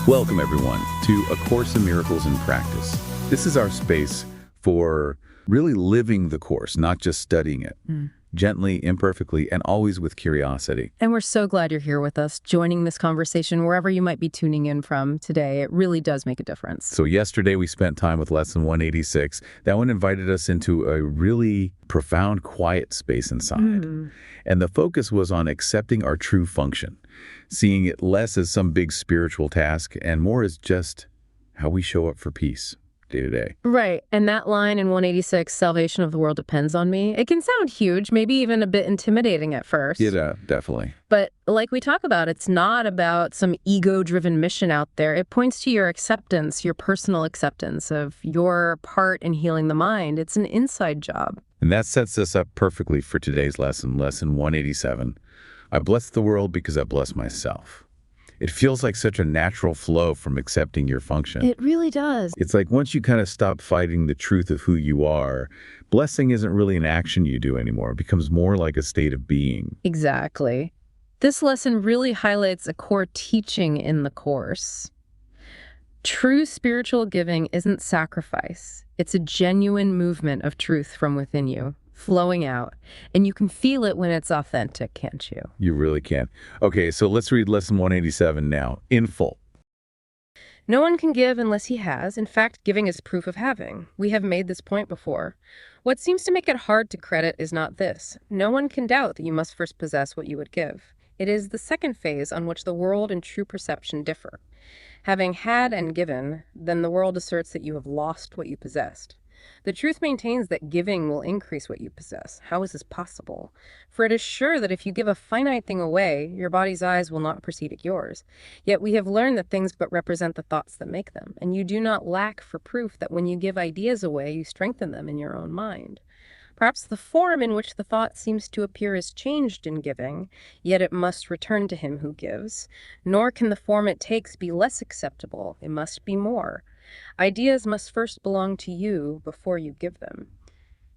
Welcome, everyone, to A Course in Miracles in Practice. This is our space for really living the Course, not just studying it, gently, imperfectly, and always with curiosity. And we're so glad you're here with us, joining this conversation wherever you might be tuning in from today. It really does make a difference. So yesterday we spent time with Lesson 186. That one invited us into a really profound, quiet space inside. And the focus was on accepting our true function, seeing it less as some big spiritual task and more as just how we show up for peace day to day. Right. And that line in 186, salvation of the world depends on me, it can sound huge, maybe even a bit intimidating at first. Yeah, definitely. But like we talk about, it's not about some ego-driven mission out there. It points to your acceptance, your personal acceptance of your part in healing the mind. It's an inside job. And that sets us up perfectly for today's lesson, Lesson 187. I bless the world because I bless myself. It feels like such a natural flow from accepting your function. It really does. It's like once you kind of stop fighting the truth of who you are, blessing isn't really an action you do anymore. It becomes more like a state of being. Exactly. This lesson really highlights a core teaching in the Course. True spiritual giving isn't sacrifice. It's a genuine movement of truth from within you, flowing out. And you can feel it when it's authentic, can't you? You really can. Okay, so let's read Lesson 187 now, in full. No one can give unless he has. In fact, giving is proof of having. We have made this point before. What seems to make it hard to credit is not this. No one can doubt that you must first possess what you would give. It is the second phase on which the world and true perception differ. Having had and given, then the world asserts that you have lost what you possessed. The truth maintains that giving will increase what you possess. How is this possible? For it is sure that if you give a finite thing away, your body's eyes will not proceed at yours. Yet we have learned that things but represent the thoughts that make them, and you do not lack for proof that when you give ideas away, you strengthen them in your own mind. Perhaps the form in which the thought seems to appear is changed in giving, yet it must return to him who gives. Nor can the form it takes be less acceptable. It must be more. Ideas must first belong to you before you give them.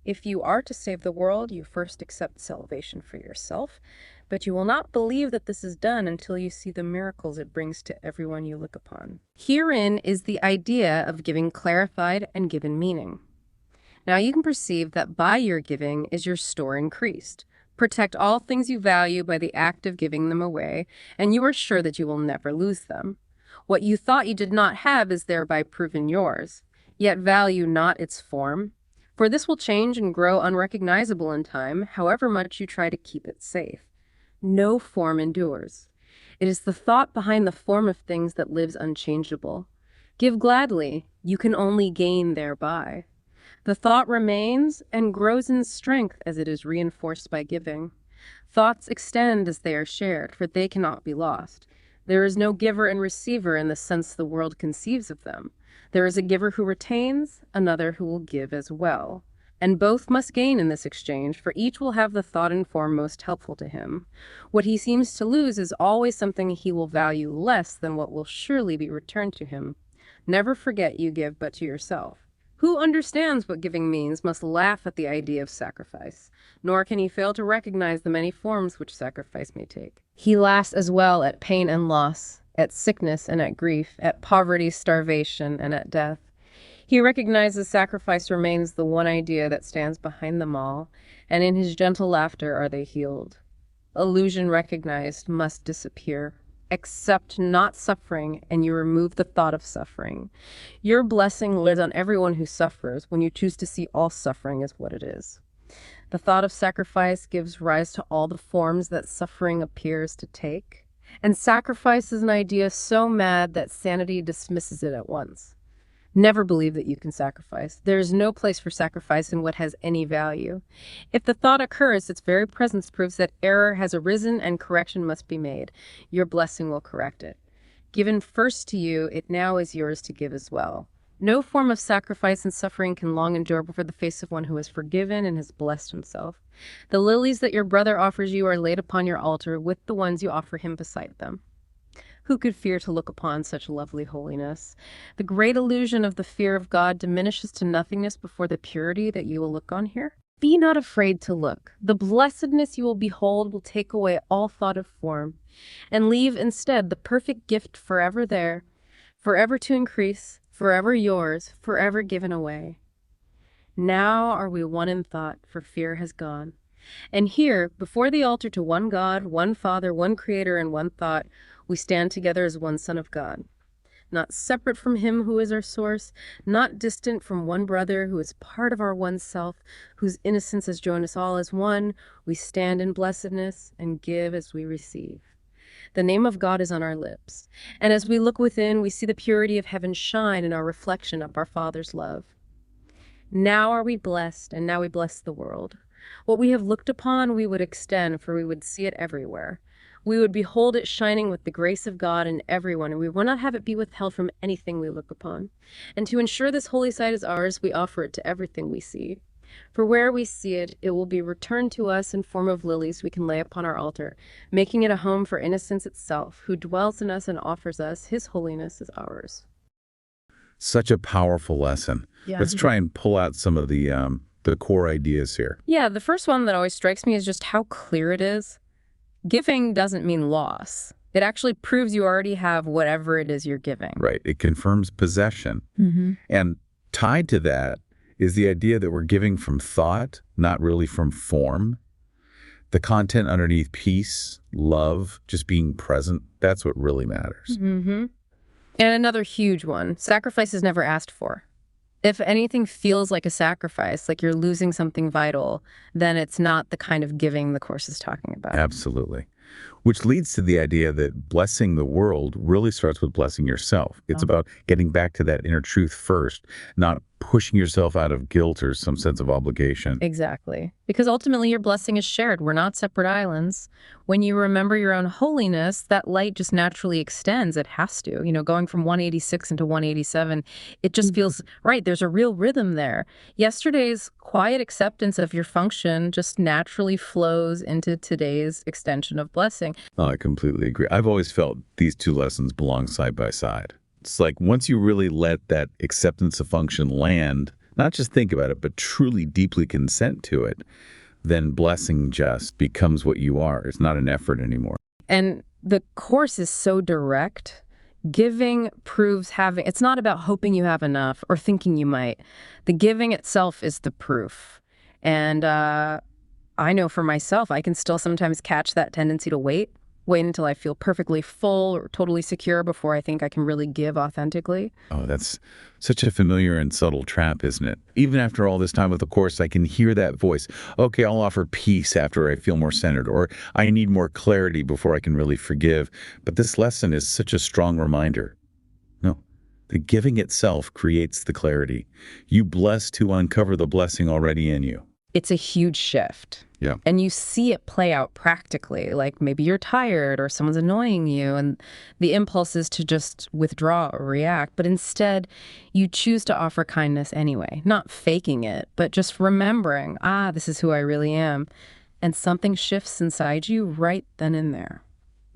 If you are to save the world, you first accept salvation for yourself, but you will not believe that this is done until you see the miracles it brings to everyone you look upon. Herein is the idea of giving clarified and given meaning. Now you can perceive that by your giving is your store increased. Protect all things you value by the act of giving them away, and you are sure that you will never lose them. What you thought you did not have is thereby proven yours. Yet value not its form, for this will change and grow unrecognizable in time, however much you try to keep it safe. No form endures. It is the thought behind the form of things that lives unchangeable. Give gladly, you can only gain thereby. The thought remains and grows in strength as it is reinforced by giving. Thoughts extend as they are shared, for they cannot be lost. There is no giver and receiver in the sense the world conceives of them. There is a giver who retains, another who will give as well. And both must gain in this exchange, for each will have the thought and form most helpful to him. What he seems to lose is always something he will value less than what will surely be returned to him. Never forget you give but to yourself. Who understands what giving means must laugh at the idea of sacrifice, nor can he fail to recognize the many forms which sacrifice may take. He laughs as well at pain and loss, at sickness and at grief, at poverty, starvation, and at death. He recognizes sacrifice remains the one idea that stands behind them all, and in his gentle laughter are they healed. Illusion recognized must disappear. Accept not suffering, and you remove the thought of suffering. Your blessing lives on everyone who suffers when you choose to see all suffering as what it is. The thought of sacrifice gives rise to all the forms that suffering appears to take. And sacrifice is an idea so mad that sanity dismisses it at once. Never believe that you can sacrifice. There is no place for sacrifice in what has any value. If the thought occurs, its very presence proves that error has arisen and correction must be made. Your blessing will correct it. Given first to you, it now is yours to give as well. No form of sacrifice and suffering can long endure before the face of one who has forgiven and has blessed himself. The lilies that your brother offers you are laid upon your altar with the ones you offer him beside them. Who could fear to look upon such lovely holiness? The great illusion of the fear of God diminishes to nothingness before the purity that you will look on here. Be not afraid to look. The blessedness you will behold will take away all thought of form, and leave instead the perfect gift forever there. forever to increase, forever yours, forever given away. Now are we one in thought, for fear has gone. And here, before the altar to one God, one Father, one Creator, and one thought, we stand together as one Son of God. Not separate from him who is our source, not distant from one brother who is part of our one self, whose innocence has joined us all as one, we stand in blessedness and give as we receive. The name of God is on our lips, and as we look within, we see the purity of heaven shine in our reflection of our Father's love. Now are we blessed, and now we bless the world. What we have looked upon we would extend, for we would see it everywhere. We would behold it shining with the grace of God in everyone, and we will not have it be withheld from anything we look upon. And to ensure this holy sight is ours, we offer it to everything we see. For where we see it, it will be returned to us in form of lilies we can lay upon our altar, making it a home for innocence itself, who dwells in us and offers us his holiness as ours. Such a powerful lesson. Yeah. Let's try and pull out some of the core ideas here. Yeah, the first one that always strikes me is just how clear it is. Giving doesn't mean loss. It actually proves you already have whatever it is you're giving. Right. It confirms possession. And tied to that is the idea that we're giving from thought, not really from form. The content underneath peace, love, just being present, that's what really matters. And another huge one, sacrifice is never asked for. If anything feels like a sacrifice, like you're losing something vital, then it's not the kind of giving the Course is talking about. Absolutely. Which leads to the idea that blessing the world really starts with blessing yourself. It's about getting back to that inner truth first, not pushing yourself out of guilt or some sense of obligation. Exactly. Because ultimately your blessing is shared. We're not separate islands. When you remember your own holiness, that light just naturally extends. It has to. You know, going from 186 into 187, it just feels right. There's a real rhythm there. Yesterday's quiet acceptance of your function just naturally flows into today's extension of blessing. Oh, I completely agree. I've always felt these two lessons belong side by side. It's like once you really let that acceptance of function land, not just think about it, but truly deeply consent to it, then blessing just becomes what you are. It's not an effort anymore. And the Course is so direct. Giving proves having, it's not about hoping you have enough or thinking you might. The giving itself is the proof. And I know for myself, I can still sometimes catch that tendency to wait until I feel perfectly full or totally secure before I think I can really give authentically. Oh, that's such a familiar and subtle trap, isn't it? Even after all this time with the Course, I can hear that voice. Okay, I'll offer peace after I feel more centered, or I need more clarity before I can really forgive. But this lesson is such a strong reminder. No, the giving itself creates the clarity. You bless to uncover the blessing already in you. It's a huge shift. Yeah. And you see it play out practically, like maybe you're tired or someone's annoying you and the impulse is to just withdraw or react. But instead, you choose to offer kindness anyway, not faking it, but just remembering, this is who I really am. And something shifts inside you right then and there.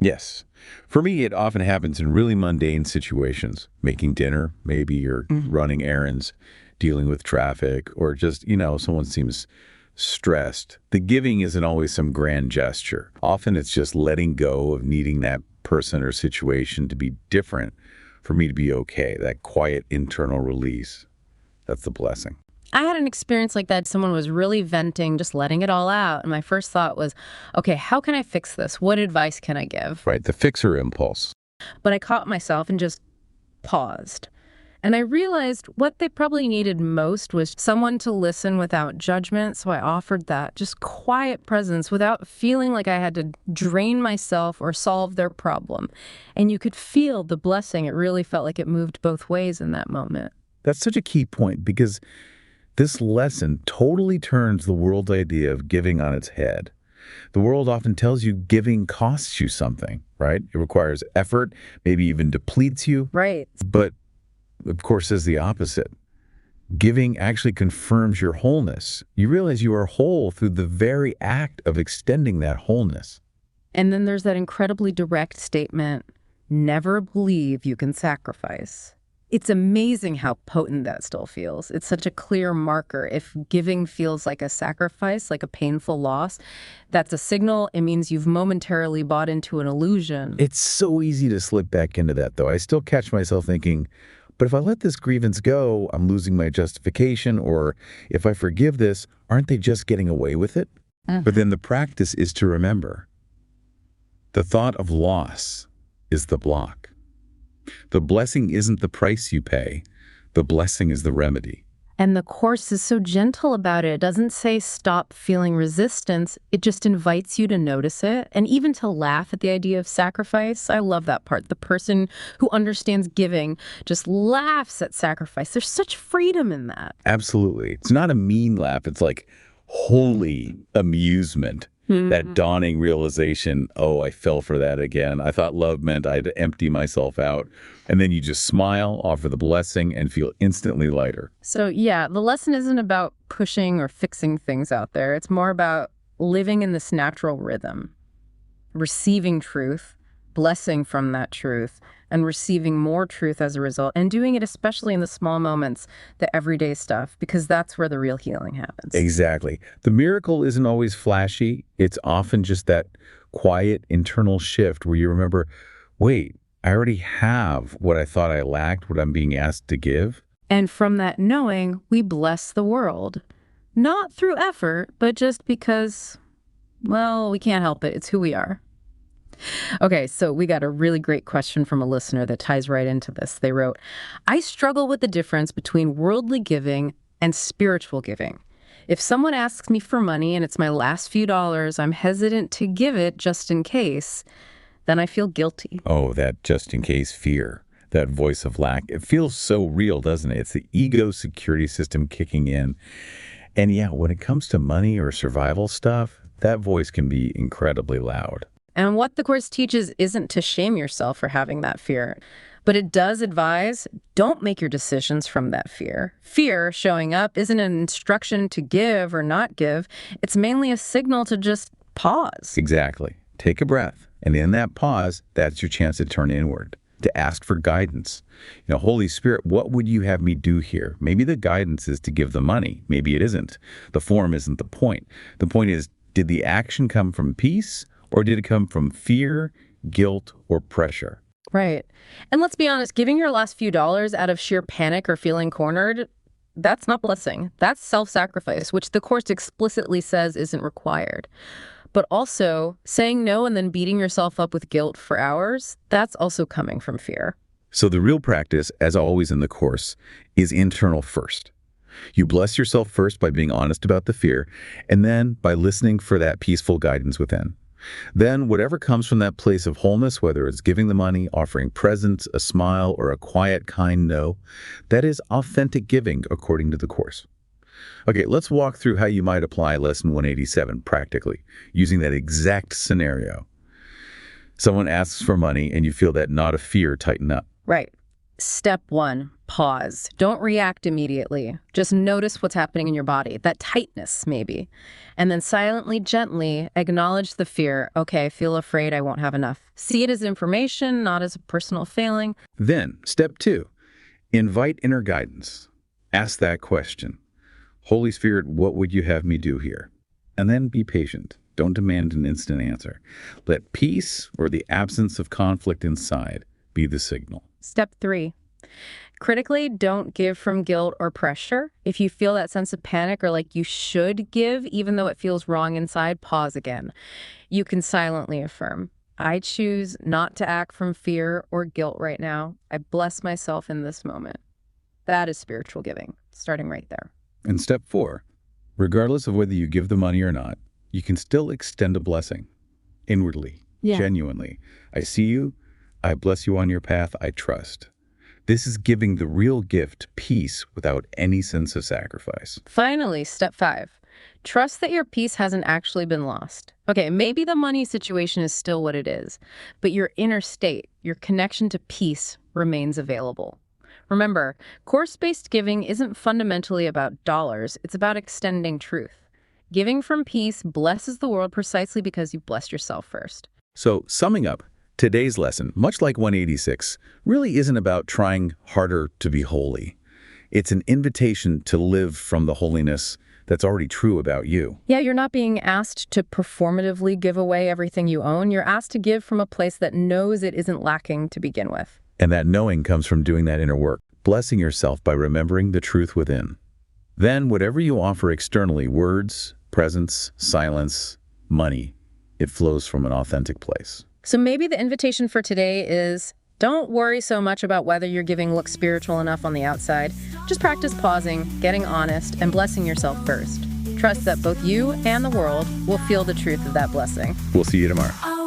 Yes. For me, it often happens in really mundane situations. Making dinner, maybe you're running errands, dealing with traffic, or just, someone seems stressed. The giving isn't always some grand gesture. Often it's just letting go of needing that person or situation to be different for me to be okay. That quiet internal release. That's the blessing. I had an experience like that. Someone was really venting, just letting it all out. And my first thought was, okay, how can I fix this? What advice can I give? Right, the fixer impulse. But I caught myself and just paused. And I realized what they probably needed most was someone to listen without judgment. So I offered that, just quiet presence without feeling like I had to drain myself or solve their problem. And you could feel the blessing. It really felt like it moved both ways in that moment. That's such a key point because this lesson totally turns the world's idea of giving on its head. The world often tells you giving costs you something, right? It requires effort, maybe even depletes you. Right. But of course, says the opposite. Giving actually confirms your wholeness. You realize you are whole through the very act of extending that wholeness. And then there's that incredibly direct statement, never believe you can sacrifice. It's amazing how potent that still feels. It's such a clear marker. If giving feels like a sacrifice, like a painful loss, that's a signal. It means you've momentarily bought into an illusion. It's so easy to slip back into that, though. I still catch myself thinking, but if I let this grievance go, I'm losing my justification, or if I forgive this, aren't they just getting away with it? But then the practice is to remember, the thought of loss is the block. The blessing isn't the price you pay. The blessing is the remedy. And the Course is so gentle about it. It doesn't say stop feeling resistance. It just invites you to notice it and even to laugh at the idea of sacrifice. I love that part. The person who understands giving just laughs at sacrifice. There's such freedom in that. Absolutely. It's not a mean laugh. It's like holy amusement. That dawning realization, oh, I fell for that again. I thought love meant I had to empty myself out. And then you just smile, offer the blessing, and feel instantly lighter. So, yeah, the lesson isn't about pushing or fixing things out there. It's more about living in this natural rhythm, receiving truth, blessing from that truth, and receiving more truth as a result, and doing it especially in the small moments, the everyday stuff, because that's where the real healing happens. Exactly. The miracle isn't always flashy. It's often just that quiet internal shift where you remember, wait, I already have what I thought I lacked, what I'm being asked to give. And from that knowing, we bless the world. Not through effort, but just because, well, we can't help it. It's who we are. Okay, so we got a really great question from a listener that ties right into this. They wrote, I struggle with the difference between worldly giving and spiritual giving. If someone asks me for money and it's my last few dollars, I'm hesitant to give it just in case. Then I feel guilty. Oh, that just in case fear, that voice of lack. It feels so real, doesn't it? It's the ego security system kicking in. And yeah, when it comes to money or survival stuff, that voice can be incredibly loud. And what the Course teaches isn't to shame yourself for having that fear, but it does advise, don't make your decisions from that fear. Fear showing up isn't an instruction to give or not give. It's mainly a signal to just pause. Exactly. Take a breath. And in that pause, that's your chance to turn inward, to ask for guidance. Holy Spirit, what would you have me do here? Maybe the guidance is to give the money. Maybe it isn't. The form isn't the point. The point is, did the action come from peace? Or did it come from fear, guilt, or pressure? Right. And let's be honest, giving your last few dollars out of sheer panic or feeling cornered, that's not blessing. That's self-sacrifice, which the Course explicitly says isn't required. But also, saying no and then beating yourself up with guilt for hours, that's also coming from fear. So the real practice, as always in the Course, is internal first. You bless yourself first by being honest about the fear, and then by listening for that peaceful guidance within. Then whatever comes from that place of wholeness, whether it's giving the money, offering presents, a smile, or a quiet, kind no, that is authentic giving according to the Course. Okay, let's walk through how you might apply Lesson 187 practically, using that exact scenario. Someone asks for money and you feel that knot of fear tighten up. Right. Step 1, pause. Don't react immediately. Just notice what's happening in your body, that tightness maybe. And then silently, gently acknowledge the fear. Okay, I feel afraid I won't have enough. See it as information, not as a personal failing. Then, step 2, invite inner guidance. Ask that question. Holy Spirit, what would you have me do here? And then be patient. Don't demand an instant answer. Let peace or the absence of conflict inside be the signal. Step 3, critically, don't give from guilt or pressure. If you feel that sense of panic or like you should give, even though it feels wrong inside, pause again. You can silently affirm, I choose not to act from fear or guilt right now. I bless myself in this moment. That is spiritual giving, starting right there. And step 4, regardless of whether you give the money or not, you can still extend a blessing inwardly, genuinely. I see you. I bless you on your path. I trust. This is giving the real gift, peace, without any sense of sacrifice. Finally, step 5, trust that your peace hasn't actually been lost. Okay, maybe the money situation is still what it is, but your inner state, your connection to peace remains available. Remember, Course-based giving isn't fundamentally about dollars. It's about extending truth. Giving from peace blesses the world precisely because you blessed yourself first. So, summing up, Today's lesson, much like 186, really isn't about trying harder to be holy. It's an invitation to live from the holiness that's already true about you. Yeah, you're not being asked to performatively give away everything you own. You're asked to give from a place that knows it isn't lacking to begin with. And that knowing comes from doing that inner work, blessing yourself by remembering the truth within. Then, whatever you offer externally, words, presence, silence, money, it flows from an authentic place. So maybe the invitation for today is, don't worry so much about whether your giving looks spiritual enough on the outside. Just practice pausing, getting honest, and blessing yourself first. Trust that both you and the world will feel the truth of that blessing. We'll see you tomorrow.